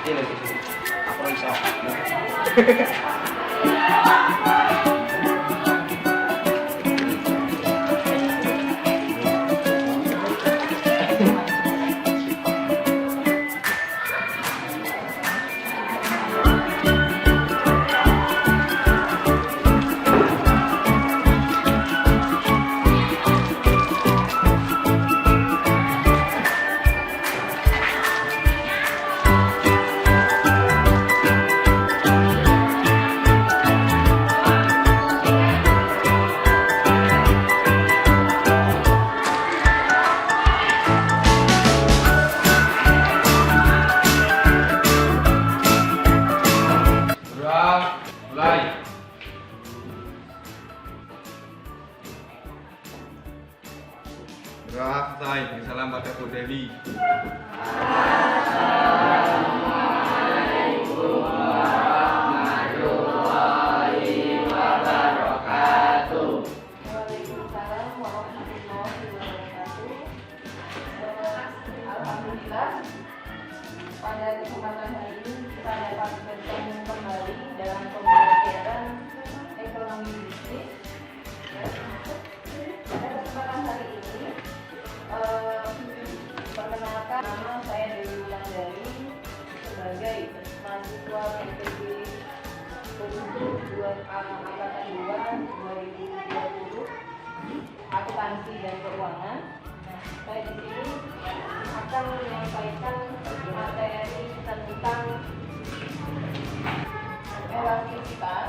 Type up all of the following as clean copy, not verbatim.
Ini lagi sih. Aku bisa. Mulai. Gerak, say. Salam pada Bu Dewi. Assalamualaikum warahmatullahi wabarakatuh. Waalaikumsalam warahmatullahi wabarakatuh. Alhamdulillah, pada kesempatan hari ini kita dapat bertemu kembali dalam pembelajaran ekonomi bisnis. Pada kesempatan hari ini, perkenalkan, nama saya Dewi Wulandari sebagai mahasiswa PTB untuk angkatan 2 2020 akuntansi dan keuangan. Saya di sini akan menyampaikan materi tentang elastisitas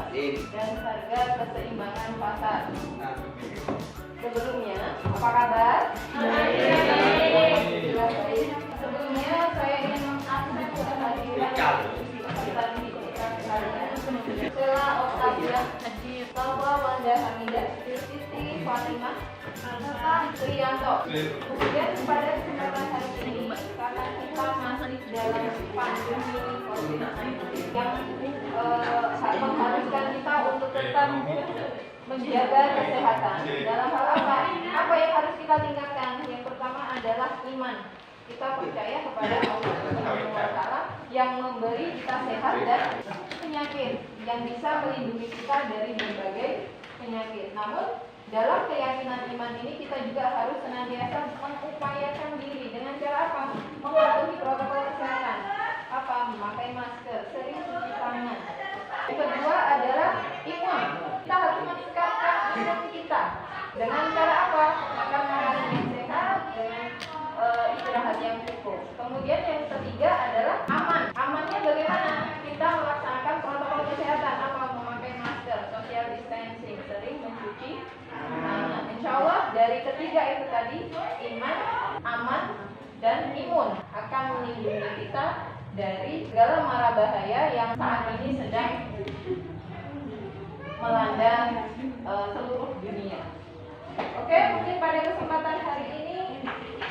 dan harga keseimbangan pasar. Sebelumnya, apa kabar? Sebelumnya saya ingin mengakses kehadiran peserta didik sekalian. Sela Octavia bahwa Wanda Hamidah, Siti Fatimah, Trianto. Kemudian pada kesempatan hari ini, karena kita masih dalam pandemi COVID-19 yang mengharuskan kita untuk tetap menjaga kesehatan. Dalam hal apa? Apa yang harus kita tingkatkan? Yang pertama adalah iman. Kita percaya kepada Allah Subhanahu wa Ta'ala yang memberi kita sehat dan penyakit, yang bisa melindungi kita dari berbagai penyakit. Namun dalam keyakinan iman ini kita juga harus senantiasa mengupayakan diri dengan cara apa? Mematuhi protokol kesehatan. Apa? Memakai masker, sering cuci tangan. Yang kedua adalah imun. Kita harus meningkatkan imun kita dengan cara apa? Makan makanan yang sehat dengan istirahat yang cukup. Kemudian yang ketiga adalah aman. Amannya bagaimana? Kita melaksanakan protokol kesehatan. Apa? Memakai masker, social distancing, sering mencuci tangan. Insya Allah dari ketiga itu tadi, iman, aman, dan imun akan melindungi kita dari segala mara bahaya yang saat ini sedang melanda seluruh dunia. Oke, mungkin pada kesempatan hari ini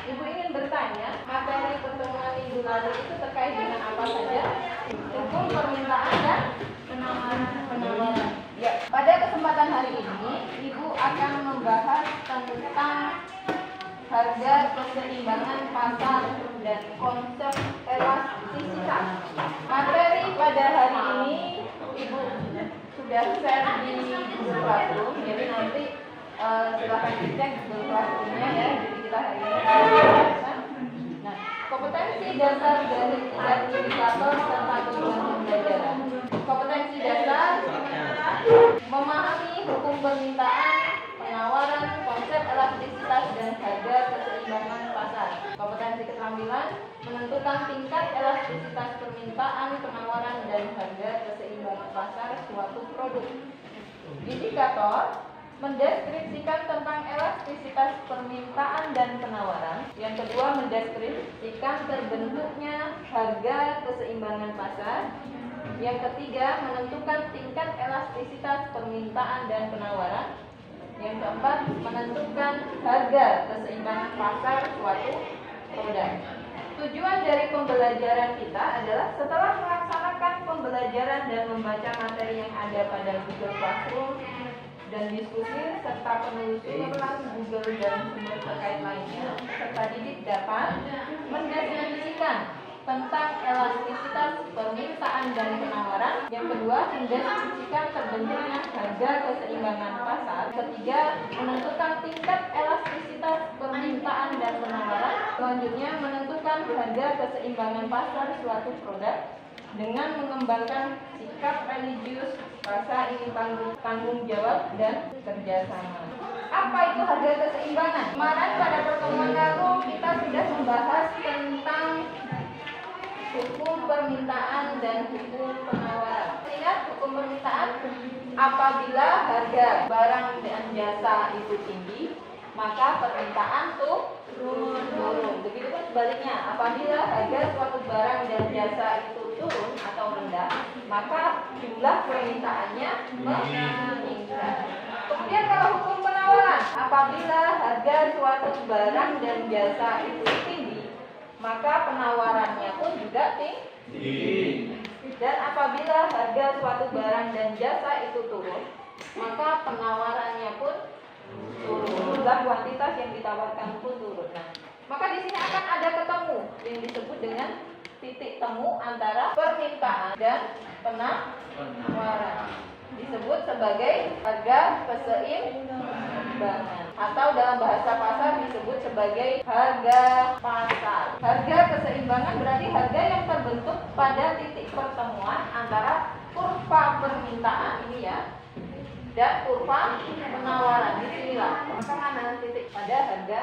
Ibu ingin bertanya, materi pertemuan minggu lalu itu terkait dengan apa saja? Hukum permintaan dan penawaran. Ya, pada kesempatan hari ini Ibu akan membahas tentang harga keseimbangan pasar dan konsep elastisitas. Materi pada hari ini Ibu sudah share di Google Classroom, jadi nanti silahkan dicek Google Classroom-nya ya. Jadi kita hari ini nah, kompetensi dasar dari indikator serta tujuan pembelajaran. Kompetensi dasar memahami hukum permintaan, penawaran, konsep elastisitas dan harga keseimbangan pasar. Kompetensi keterampilan menentukan tingkat elastisitas permintaan, penawaran dan harga keseimbangan pasar suatu produk. Indikator mendeskripsikan tentang elastisitas permintaan dan penawaran. Yang kedua, mendeskripsikan terbentuknya harga keseimbangan pasar. Yang ketiga, menentukan tingkat elastisitas permintaan dan penawaran. Yang keempat, menentukan harga keseimbangan pasar suatu produk. Tujuan dari pembelajaran kita adalah setelah melaksanakan pembelajaran dan membaca materi yang ada pada Google Classroom dan diskusi serta penelusuran Google dan sumber terkait lainnya, peserta didik dapat mendefinisikan tentang elastisitas permintaan dan penawaran. Yang kedua, mendeskripsikan terbentuknya harga keseimbangan pasar. Ketiga, menentukan tingkat elastisitas permintaan dan penawaran. Selanjutnya, menentukan harga keseimbangan pasar suatu produk dengan mengembangkan sikap religius, rasa ingin tanggung jawab, dan kerjasama. Apa itu harga keseimbangan? Kemarin pada pertemuan lalu kita sudah membahas tentang hukum permintaan dan hukum penawaran. Ingat hukum permintaan? Apabila harga barang dan jasa itu tinggi, maka permintaan tuh turun. Begitu pun sebaliknya, apabila harga suatu barang dan jasa itu turun atau rendah, maka jumlah permintaannya meningkat. Kemudian kalau hukum penawaran, apabila harga suatu barang dan jasa itu tinggi, maka penawarannya pun juga tinggi. Dan apabila harga suatu barang dan jasa itu turun, maka penawarannya pun turun. Jumlah kuantitas yang ditawarkan pun turun. Nah, maka di sini akan ada ketemu yang disebut dengan titik temu antara permintaan dan penawaran. Disebut sebagai harga keseimbangan, atau dalam bahasa pasar disebut sebagai harga pasar. Harga keseimbangan berarti harga yang terbentuk pada titik pertemuan antara kurva permintaan ini ya dan kurva penawaran. Disinilah maka mana titik pada harga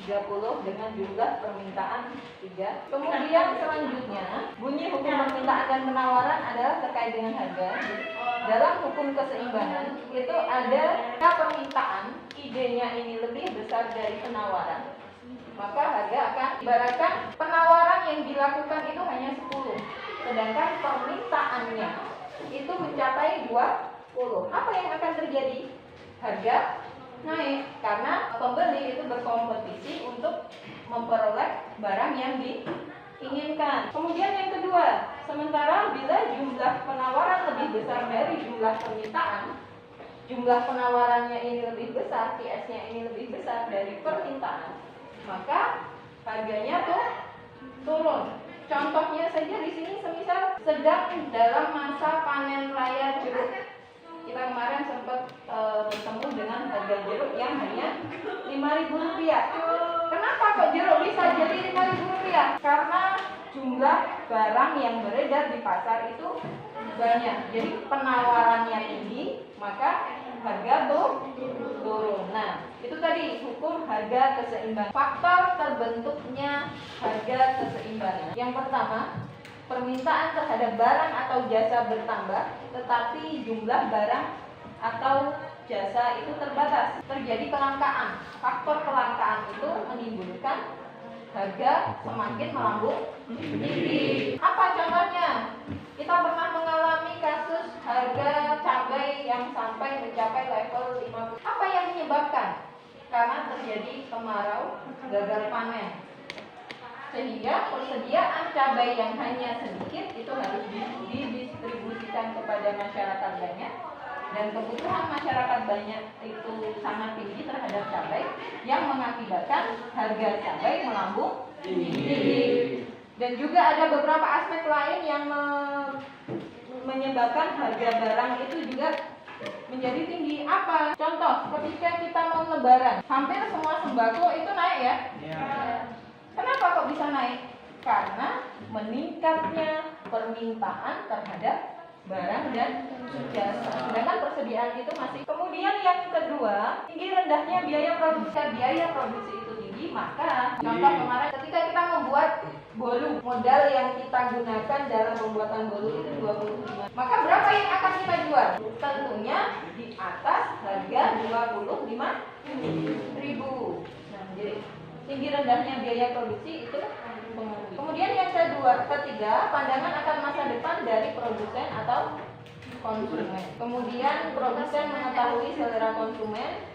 30 dengan jumlah permintaan 3. Kemudian selanjutnya bunyi hukum permintaan dan penawaran adalah terkait dengan harga. Dalam hukum keseimbangan itu ada permintaan, idenya ini lebih besar dari penawaran, maka harga akan ibaratkan penawaran yang dilakukan itu hanya 10, sedangkan permintaannya itu mencapai 20. Apa yang akan terjadi? Harga naik karena pembeli itu berkompetisi untuk memperoleh barang yang diinginkan. Kemudian yang kedua, sementara bila jumlah penawaran lebih besar dari jumlah permintaan, jumlah penawarannya ini lebih besar, PS-nya ini lebih besar dari permintaan, maka harganya tuh turun. Contohnya saja di sini semisal sedang dalam masa panen raya jeruk. Kita kemarin sempat bertemu dengan harga jeruk yang hanya Rp5.000. Kenapa kok jeruk bisa jadi Rp5.000? Karena jumlah barang yang beredar di pasar itu banyak. Jadi penawarannya tinggi, maka harga tuh turun. Nah, itu tadi hukum harga keseimbangan. Faktor terbentuknya harga keseimbangan. Yang pertama, permintaan terhadap barang atau jasa bertambah, tetapi jumlah barang atau jasa itu terbatas. Terjadi kelangkaan. Faktor kelangkaan itu menimbulkan harga semakin melambung tinggi. Apa contohnya? Kita pernah mengalami kasus harga cabai yang sampai mencapai level 50. Apa yang menyebabkan? Karena terjadi kemarau, gagal panen. Sehingga persediaan cabai yang hanya sedikit itu harus didistribusikan kepada masyarakat banyak, dan kebutuhan masyarakat banyak itu sangat tinggi terhadap cabai yang mengakibatkan harga cabai melambung tinggi. Dan juga ada beberapa aspek lain yang menyebabkan harga barang itu juga menjadi tinggi. Apa? Contoh, ketika kita mau lebaran, hampir semua sembako itu naik ya. Kenapa kok bisa naik? Karena meningkatnya permintaan terhadap barang dan jasa, sedangkan persediaan itu masih. Kemudian yang kedua, tinggi rendahnya biaya produksi. Biaya produksi itu tinggi, maka contoh kemarin ketika kita membuat bolu, modal yang kita gunakan dalam pembuatan bolu itu 25. Maka berapa yang akan kita jual? Tentunya di atas harga 25.000. Nah, jadi tinggi rendahnya biaya produksi itu pengaruh. Kemudian yang ketiga, pandangan akan masa depan dari produsen atau konsumen. Kemudian produsen mengetahui selera konsumen.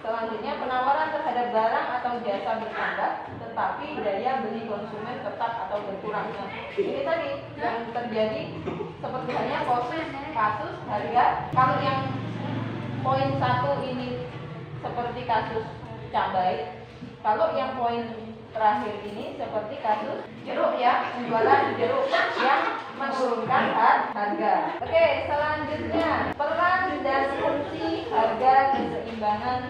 Selanjutnya penawaran terhadap barang atau jasa bertambah, tetapi daya beli konsumen tetap atau berkurang. Nah, ini tadi yang terjadi seperti halnya kasus harga. Kalau yang poin 1 ini seperti kasus cabai. Kalau yang poin terakhir ini seperti kasus jeruk ya, penjualan jeruk yang menurunkan harga. Oke, selanjutnya peran dan fungsi harga keseimbangan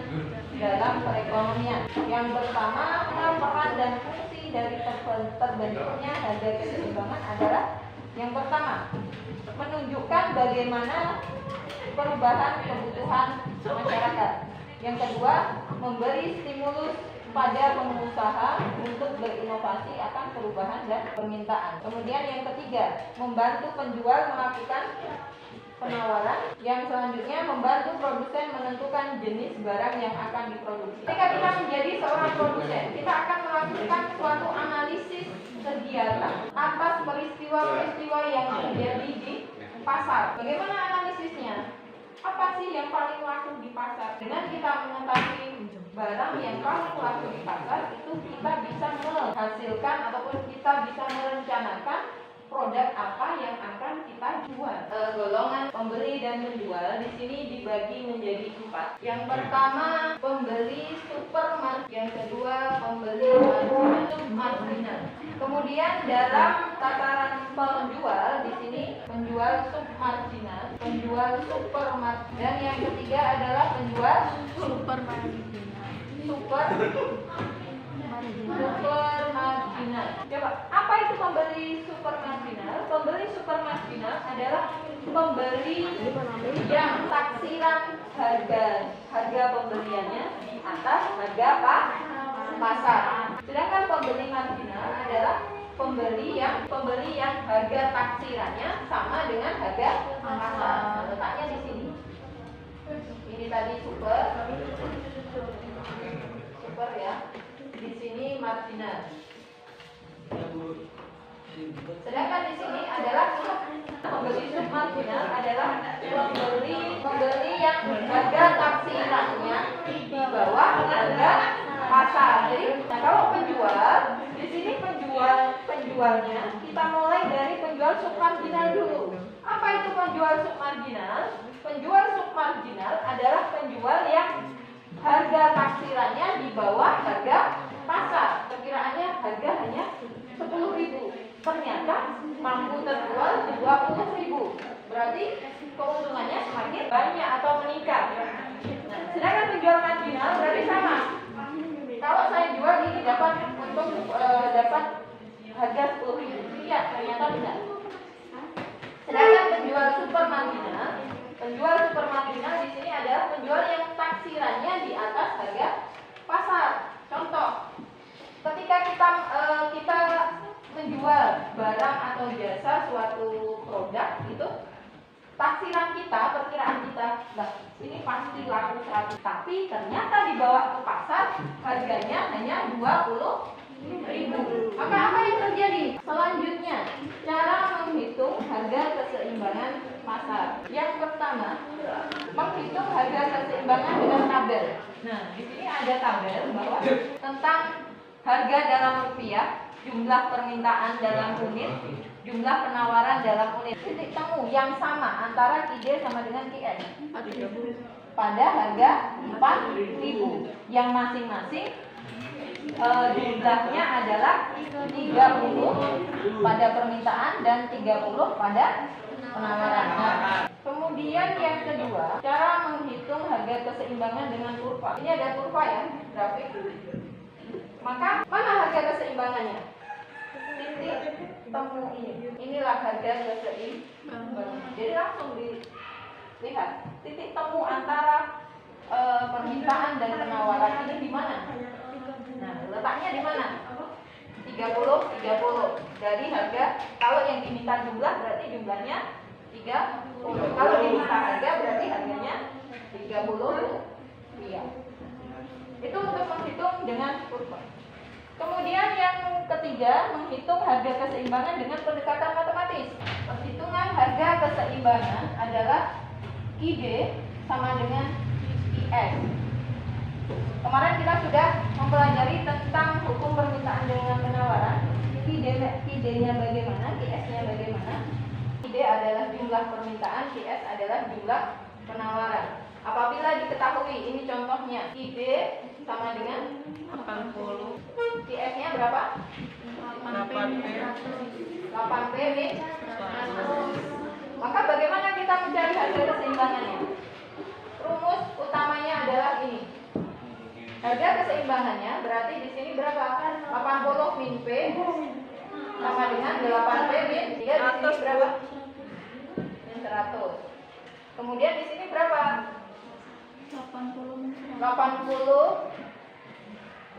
dalam perekonomian. Yang pertama, peran dan fungsi dari terbentuknya harga keseimbangan adalah yang pertama, menunjukkan bagaimana perubahan kebutuhan masyarakat. Yang kedua, memberi stimulus pada pengusaha untuk berinovasi akan perubahan dan permintaan. Kemudian yang ketiga, membantu penjual melakukan penawaran. Yang selanjutnya, membantu produsen menentukan jenis barang yang akan diproduksi. Ketika kita menjadi seorang produsen, kita akan melakukan suatu analisis kegiatan atas peristiwa-peristiwa yang terjadi di pasar. Bagaimana analisisnya? Apa sih yang paling laku di pasar? Dengan kita mengetahui barang yang paling laku di pasar, itu kita bisa menghasilkan ataupun kita bisa merencanakan produk apa yang akan kita jual. Golongan pembeli dan penjual di sini dibagi menjadi 4. Yang pertama, pembeli supermarket. Yang kedua, pembeli marginal. Kemudian dalam tataran penjual di sini penjual submarginal, penjual supermarket, dan yang ketiga adalah penjual supermarginal. Supermarginal. Coba, apa itu pembeli supermarginal? Pembeli supermarginal adalah pembeli yang taksiran harga pembeliannya di atas harga pasar. Sedangkan pembeli marginal adalah pembeli yang harga taksirannya sama dengan harga pasar. Letaknya di sini. Ini tadi super ya. Di sini marginal. Sedangkan di sini adalah pembeli submarginal adalah pembeli yang harga taksirannya di bawah harga pasar. Jadi, kalau penjual di sini penjualnya kita mulai dari penjual submarginal dulu. Apa itu penjual submarginal? Penjual submarginal adalah penjual yang harga taksirannya di bawah harga pasar. Perkiraannya harga hanya 10.000. Ternyata mampu terjual 20.000. Berarti keuntungannya semakin banyak atau meningkat. Nah, sedangkan penjual marginal berarti sama. Kalau saya jual ini dapat dapat harga 10.000. Lihat, ternyata tidak. Sedangkan penjual supermarginal di sini adalah penjual yang taksirannya di atas harga pasar. Contoh, ketika kita menjual barang atau jasa suatu produk itu, taksiran kita, perkiraan kita, ini pasti laku 100, tapi ternyata dibawa ke pasar harganya hanya 20.000. Maka apa yang terjadi? Selanjutnya, cara menghitung harga keseimbangan pasar. Yang pertama, menghitung harga keseimbangan dengan tabel. Nah, di sini ada tabel bahwa tentang harga dalam rupiah, jumlah permintaan dalam unit, jumlah penawaran dalam unit. Titik temu yang sama antara QD sama dengan QS pada harga 4.000, yang masing-masing jumlahnya adalah 30 pada permintaan dan 30 pada penawaran. Nah, kemudian yang kedua, cara menghitung harga keseimbangan dengan kurva. Ini ada kurva ya, grafik. Maka mana harga keseimbangannya? Titik temu ini. Inilah harga keseimbangan. Jadi langsung dilihat titik temu antara permintaan dan penawaran ini di mana? Nah, letaknya di mana? 30. Dari harga, kalau yang diminta jumlah berarti jumlahnya 30. Kalau diminta harga berarti harganya 30 rupiah. Itu untuk menghitung dengan kurva. Kemudian yang ketiga, menghitung harga keseimbangan dengan pendekatan matematis. Perhitungan harga keseimbangan adalah ID sama dengan IS. Kemarin kita sudah mempelajari tentang hukum permintaan dengan penawaran. ID-nya bagaimana, QS-nya bagaimana. ID adalah jumlah permintaan, QS adalah jumlah penawaran. Apabila diketahui, ini contohnya, ID sama dengan 80. TF-nya berapa? 8P. 8P min 100. Maka bagaimana kita mencari harga keseimbangannya? Rumus utamanya adalah ini. Harga keseimbangannya berarti di sini berapa? 80 min P sama dengan 8P min 3. Di sini berapa? Min 100. Kemudian di sini berapa? 80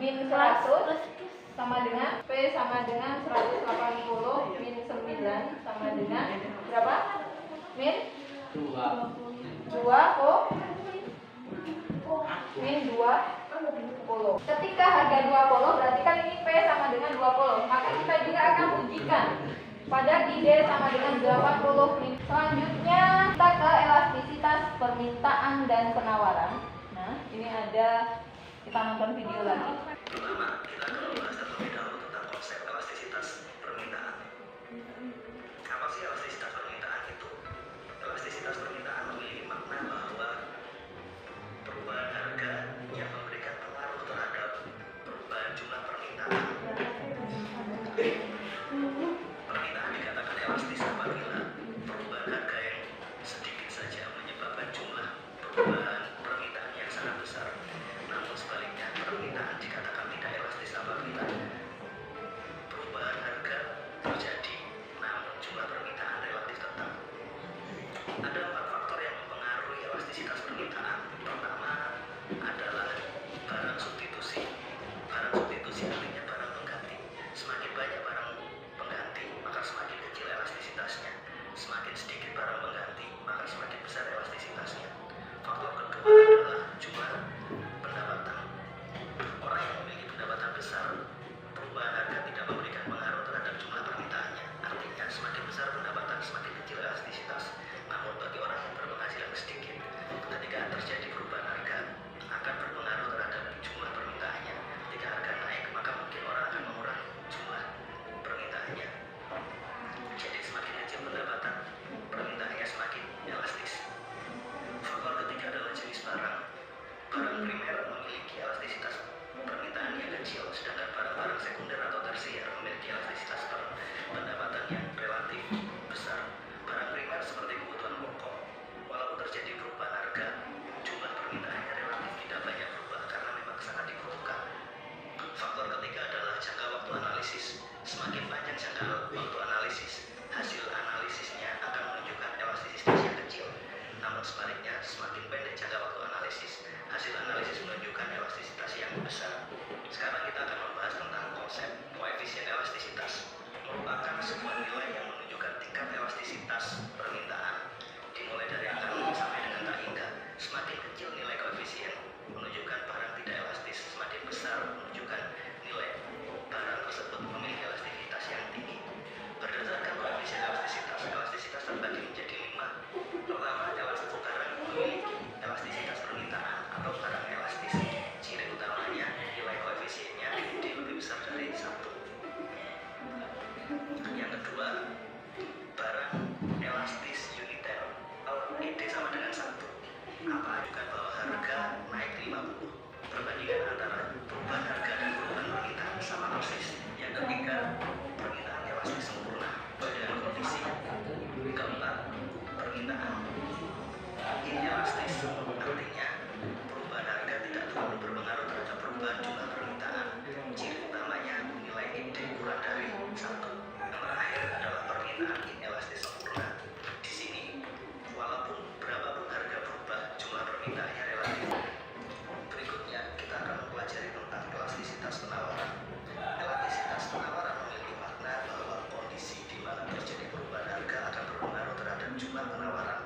min 100 sama dengan P sama dengan 180 min 9 sama dengan berapa? Min 2 min 20. Ketika harga 20 berarti kan ini P sama dengan 20. Maka kita juga akan ujikan pada ID sama dengan 80 min. Selanjutnya kita ke elastisitas permintaan dan penawaran. Nah, ini ada, kita nonton video lagi. Pertama, kita akan membahas terlebih dahulu tentang konsep elastisitas permintaan. Apa sih elastisitas permintaan itu? Elastisitas permintaan memiliki makna bahwa perubahan harga yang memberikan pengaruh terhadap perubahan jumlah permintaan. Permintaan dikatakan elastis apabila perubahan harga yang sedikit saja menyebabkan jumlah perubahan permintaan yang sangat besar. Namun sebaliknya, permintaan dikatakan tidak elastis apabila perubahan harga terjadi, namun jumlah permintaan relatif tetap. Ada 4 faktor yang mempengaruhi elastisitas permintaan. Pertama adalah barang substitusi. Barang substitusi artinya barang pengganti. Semakin banyak barang pengganti, maka semakin kecil elastisitasnya. Semakin sedikit barang pengganti, maka semakin besar elastisitasnya. Faktor kedua adalah jumlah pendapatan. Orang yang memiliki pendapatan besar, perubahan harga tidak memberikan pengaruh terhadap jumlah permintaannya. Artinya semakin besar pendapatan, semakin kecil elastisitas. Namun bagi orang yang berpenghasilan sedikit, ketika terjadi perubahan harga akan berpengaruh terhadap jumlah permintaannya. Jika harga naik, maka mungkin orang akan mengurangi jumlah permintaannya. Jadi semakin kecil pendapatan, permintaannya semakin elastis. Faktor ketiga adalah jenis barang. Barang primer memiliki elastisitas permintaan yang kecil, sedangkan barang-barang sekunder atau tersier memiliki elastisitas pendapatan yang relatif besar. Barang primer seperti kebutuhan pokok, walaupun terjadi perubahan harga, jumlah permintaannya relatif tidak banyak berubah karena memang sangat dibutuhkan. Faktor ketiga adalah jangka waktu analisis. Semakin panjang jangka waktu analisis, hasil analisisnya akan menunjukkan elastisitas yang kecil. Namun sebaliknya, semakin pendek jangka waktu analisis, hasil analisis menunjukkan elastisitas yang besar. Sekarang kita akan membahas tentang konsep koefisien elastisitas. Merupakan sebuah nilai yang menunjukkan tingkat elastisitas permintaan. Dimulai dari angka 0 sampai dengan tak hingga. Semakin kecil nilai koefisien menunjukkan barang tidak elastis, semakin besar menunjukkan nilai barang tersebut memiliki elastisitas yang tinggi. Berdasarkan koefisien elastisitas, elastisitas terbagi menjadi 5. Pertama, barang memiliki elastisitas permintaan atau barang elastis. Ciri utamanya nilai koefisiennya lebih besar dari 1. Yang kedua, barang elastis uniter atau ED sama dengan 1. Apa menunjukkan bahwa harga naik 50. Perbandingan antara perubahan harga dan perubahan permintaan sama persis. Yang ketiga, permintaan elastis sempurna dengan kondisi. Keempat, permintaan inelastis, artinya perubahan harga tidak terlalu berpengaruh terhadap perubahan jumlah permintaan. Ciri utamanya nilai ED kurang dari 1. Yang terakhir adalah permintaan inelastis sempurna. Di sini, walaupun berapapun harga berubah, jumlah permintaannya relatif. Berikutnya, kita akan mempelajari tentang elastisitas penawaran. Elastisitas penawaran memiliki makna bahwa kondisi di mana terjadi perubahan harga akan berpengaruh terhadap jumlah penawaran.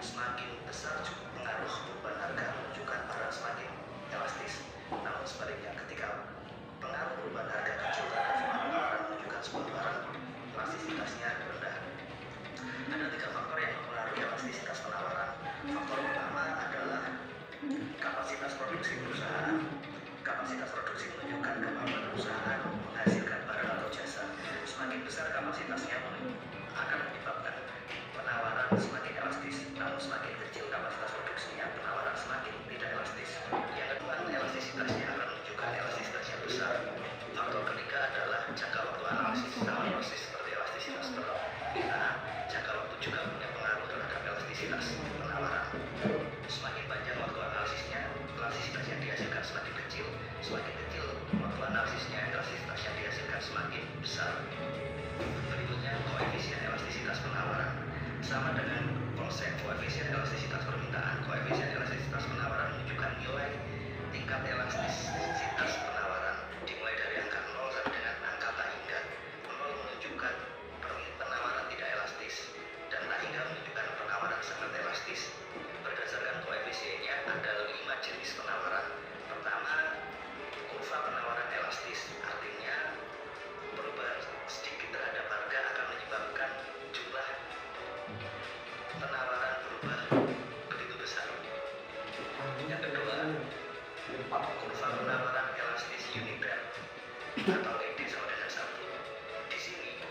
Semakin besar pengaruh perubahan harga menunjukkan barang semakin elastis. Namun sebaliknya, ketika pengaruh perubahan harga kecil terhadap jumlah penawaran menunjukkan sebuah barang elastisitasnya rendah. Ada 3 faktor yang mempengaruhi elastisitas penawaran. Faktor pertama adalah kapasitas produksi perusahaan. Kapasitas produksi menunjukkan kemampuan perusahaan menghasilkan barang atau jasa. Semakin besar kapasitasnya akan menyebabkan penawaran semakin elastis. Namun semakin kecil kapasitas produksinya, penawaran semakin tidak elastis. Yang kedua, elastisitasnya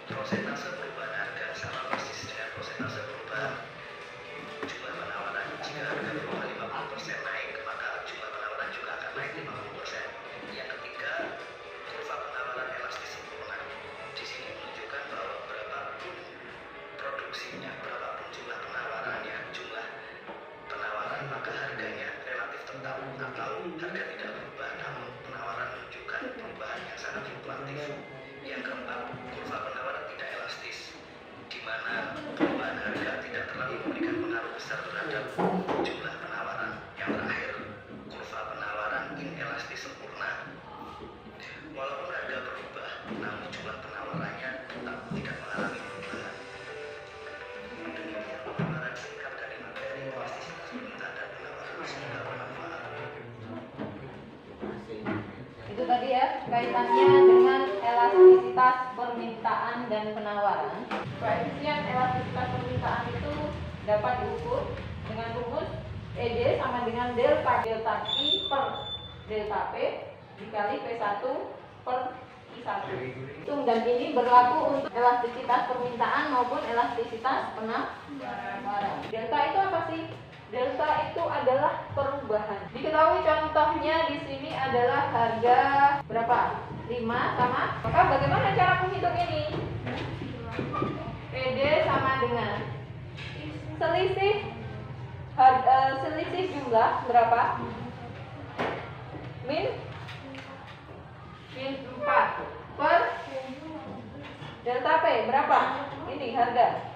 Prosentase perubahan harga sama persis dengan prosentase perubahan jumlah penawaran. Jika harga berubah 50% naik, maka jumlah penawaran juga akan naik 50%. Yang ketiga, kurva penawaran elastis sempurna. Di sini menunjukkan bahwa berapapun produksinya, berapapun jumlah penawarannya, jumlah penawaran, maka harganya relatif tetap atau harga tidak berubah, namun penawaran menunjukkan perubahan yang sangat fluktuatif. Yang keempat, kurva penawaran tidak elastis, di mana perubahan harga tidak terlalu memberikan pengaruh besar terhadap jumlah penawaran. Yang terakhir, kurva penawaran inelastis sempurna. Walaupun harga berubah, namun jumlah penawarannya tetap tidak mengalami perubahan. Demikian pemaparan singkat dari materi elastisitas permintaan dan penawaran. Semoga bermanfaat. Itu tadi ya kaitannya dengan elastisitas permintaan dan penawaran. Koefisien elastisitas permintaan itu dapat diukur dengan rumus ED sama dengan delta I per delta P dikali P1 per I1. Dan ini berlaku untuk elastisitas permintaan maupun elastisitas penawaran. Delta itu apa sih? Delta itu adalah perubahan. Diketahui contohnya di sini adalah harga berapa? 5 sama. Maka bagaimana cara menghitung ini? PD sama dengan selisih jumlah berapa? Min 4 per delta P berapa? Ini harga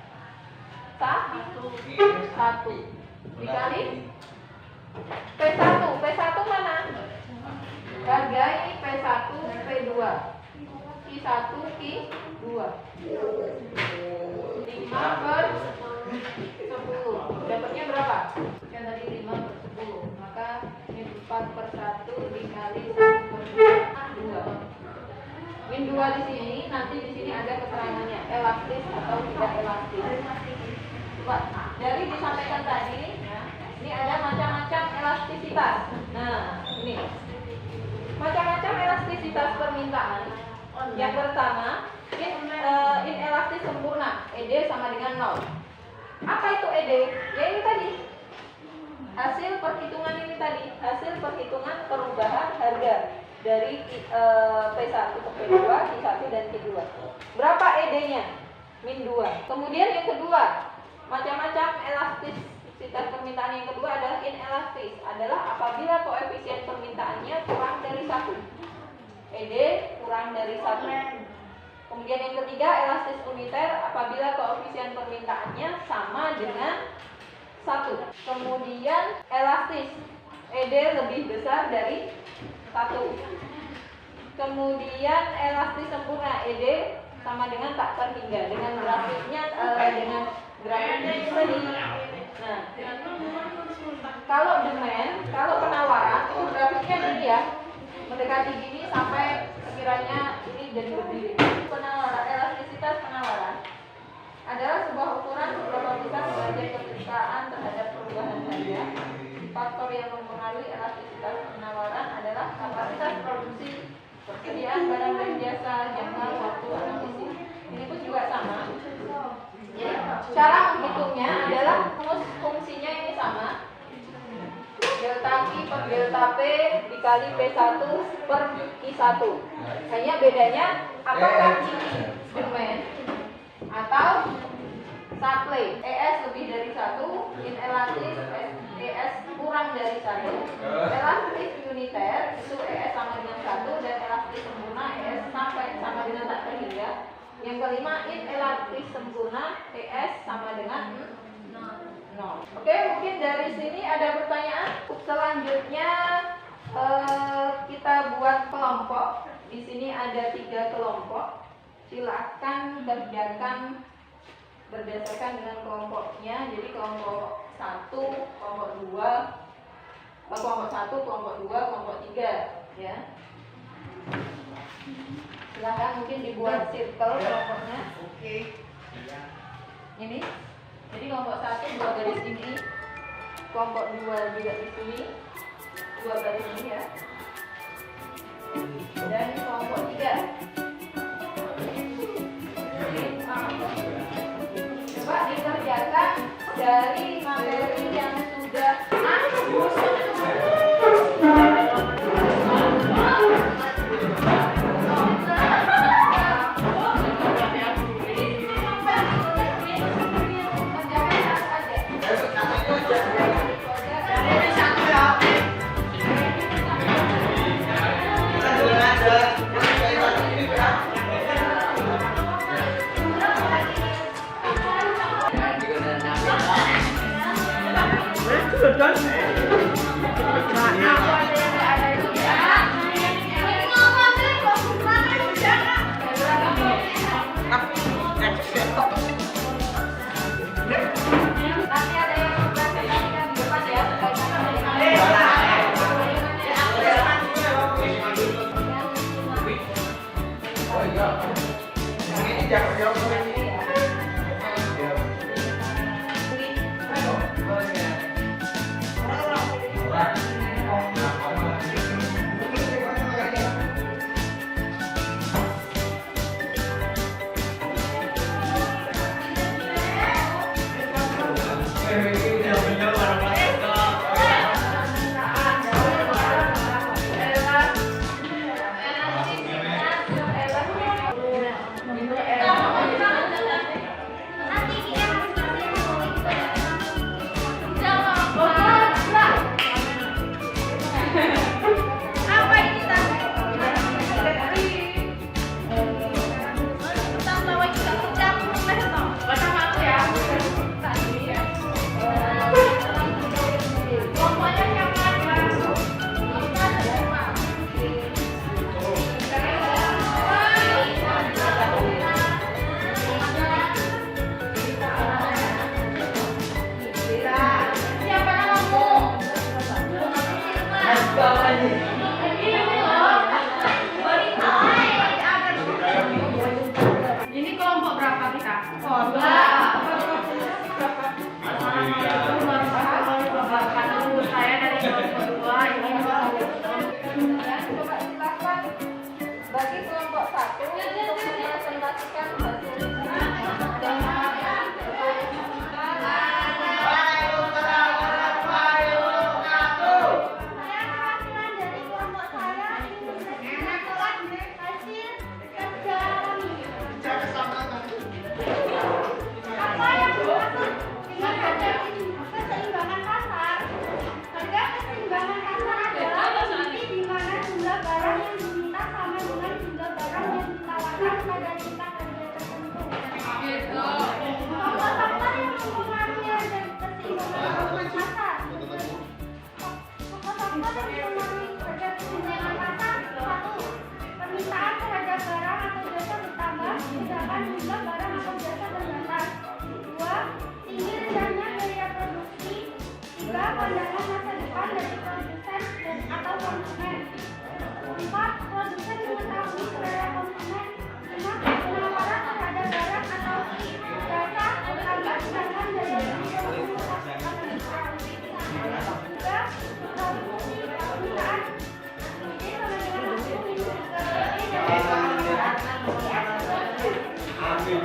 1 dikali P1 mana? Harga ini P1 P2 I1 I2 5 per 10 dapatnya berapa? Yang tadi 5 per 10 maka ini 4 per 1 dikali 1 per 2 min 2 di sini, nanti di sini ada keterangannya elastis atau tidak elastis. Dari disampaikan tadi ya, ini ada macam-macam elastisitas. Nah, ini macam-macam elastisitas permintaan. Yang pertama, inelastis sempurna, ED sama dengan 0. Apa itu ED? Ya ini tadi. Hasil perhitungan ini tadi, hasil perhitungan perubahan harga dari P1 ke P2, Q1 dan Q2. Berapa ED-nya? Min 2. Kemudian yang kedua, macam-macam elastisitas permintaan yang kedua adalah inelastis, adalah apabila koefisien permintaannya kurang dari 1. ED kurang dari 1. Kemudian yang ketiga, elastis uniter, apabila koefisien permintaannya sama dengan 1. Kemudian elastis, ED lebih besar dari 1. Kemudian elastis sempurna, ED sama dengan tak terhingga, dengan grafiknya ini tadi. Nah, kalau demand, kalau penawaran itu grafiknya gini ya, mendekati gini sampai sekiranya ini jadi berdiri. Penawaran, elastisitas penawaran adalah sebuah ukuran seberapa besar derajat keterbukaan terhadap perubahan harga. Faktor yang mempengaruhi elastisitas penawaran adalah kapasitas produksi, persediaan barang dan jasa, jangka waktu atau isi. Ini pun juga sama. Jadi cara menghitungnya adalah fungsinya ini sama. Delta I per delta P dikali P1 per I1. Hanya bedanya apakah ini demand atau supply. ES lebih dari 1, inelastis ES kurang dari 1. Elastis uniter itu ES sama dengan 1 dan elastis sempurna ES sampai sama dengan tak terhingga. Yang kelima, inelastis sempurna ES sama dengan 0. Oke, mungkin dari sini ada pertanyaan. Selanjutnya kita buat kelompok. Di sini ada 3 kelompok. Silakan kerjakan berdasarkan dengan kelompoknya. Jadi kelompok 1, kelompok 2, kelompok 1, kelompok 2, kelompok 3 ya. Silahkan mungkin dibuat circle kelompoknya. Oke. Ini. Jadi kelompok 1 2 garis ini. Kelompok 2 juga di sini. 2 garis ini ya. Dan kelompok 3. Ini dari materi yang sudah Ini kelompok berapa kita? Saya dari kelompok 2 ini ya, coba silakan bagi kelompok 1 untuk mempresentasikan hasil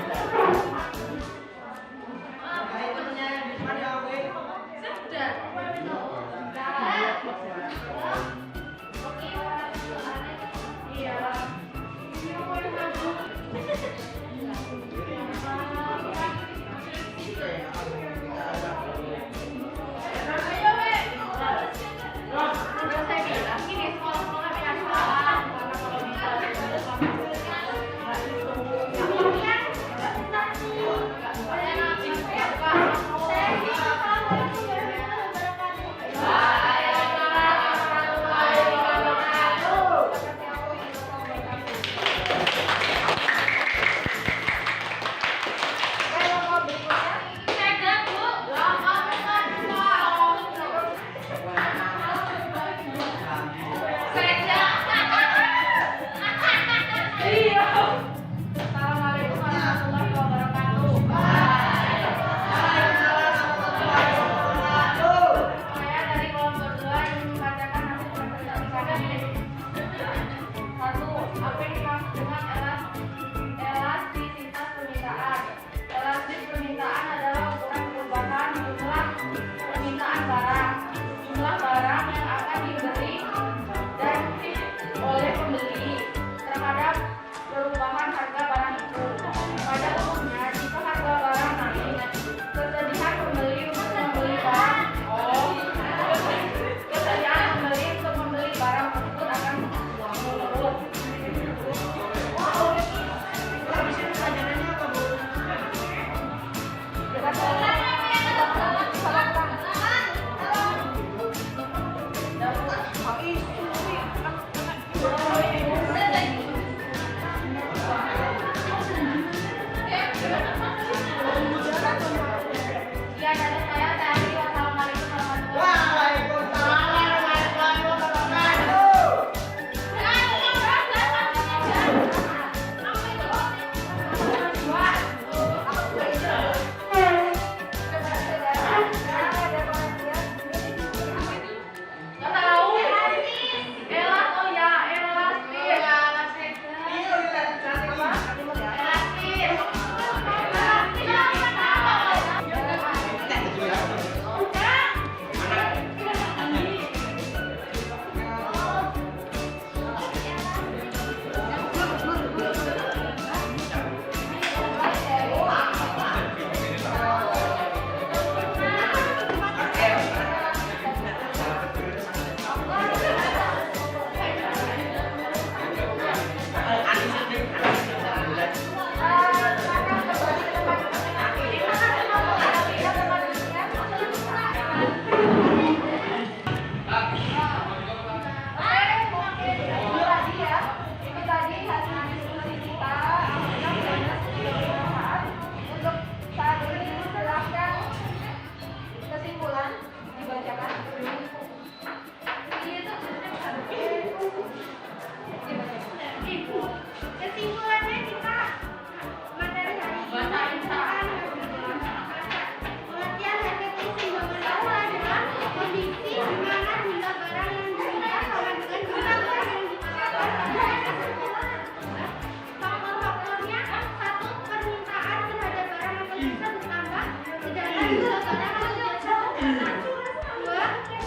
Dua,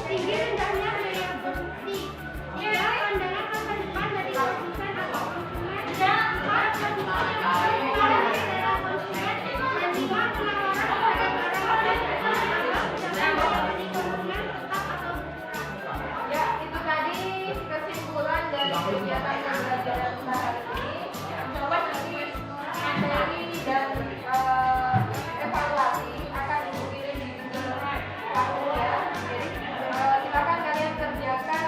tinggi rendahnya biaya produksi. Tiga, pandangan masa depan dari produsen atau konsumen. Empat, kebutuhan yang paling dari konsumen. Dan lima, penawaran pada barang dan jasa yang dari konsumen tetap atau berkurang. Ya, itu tadi kesimpulan dari kegiatan pembelajaran kita hari ini. Coba nanti materi dan evaluasi akan Ibu kirim di Google Classroom ya. Jadi silakan kalian kerjakan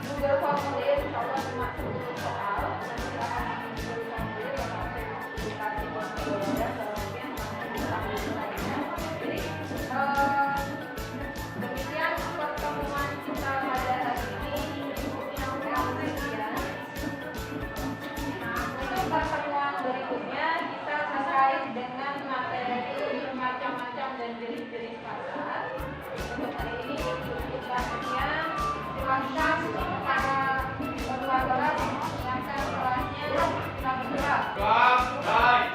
Google Formulir, kalau cuma 10 soal. Nanti akan di Google Formulir yang masih dikasih buat pembelajaran dan mungkin masih lainnya. Jadi demikian pertemuan kita pada hari ini. Ya. Untuk pertemuan berikutnya kita terkait dengan materi macam-macam dan jenis-jenis pasar. Untuk hari ini cukup sekian. Silahkan para pelajar silakan kelasnya kita bergerak. Kelas, baik.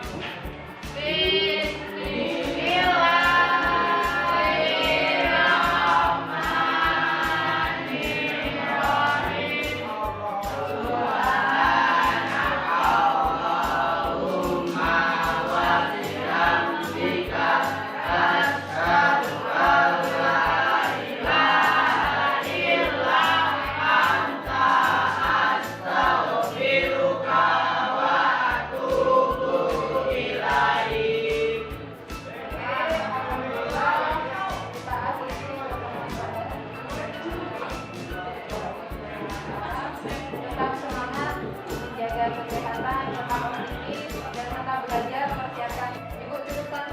Tetap semangat, menjaga kesehatan, tetap optimis, dan tetap belajar, persiapkan. Ibu cukupkan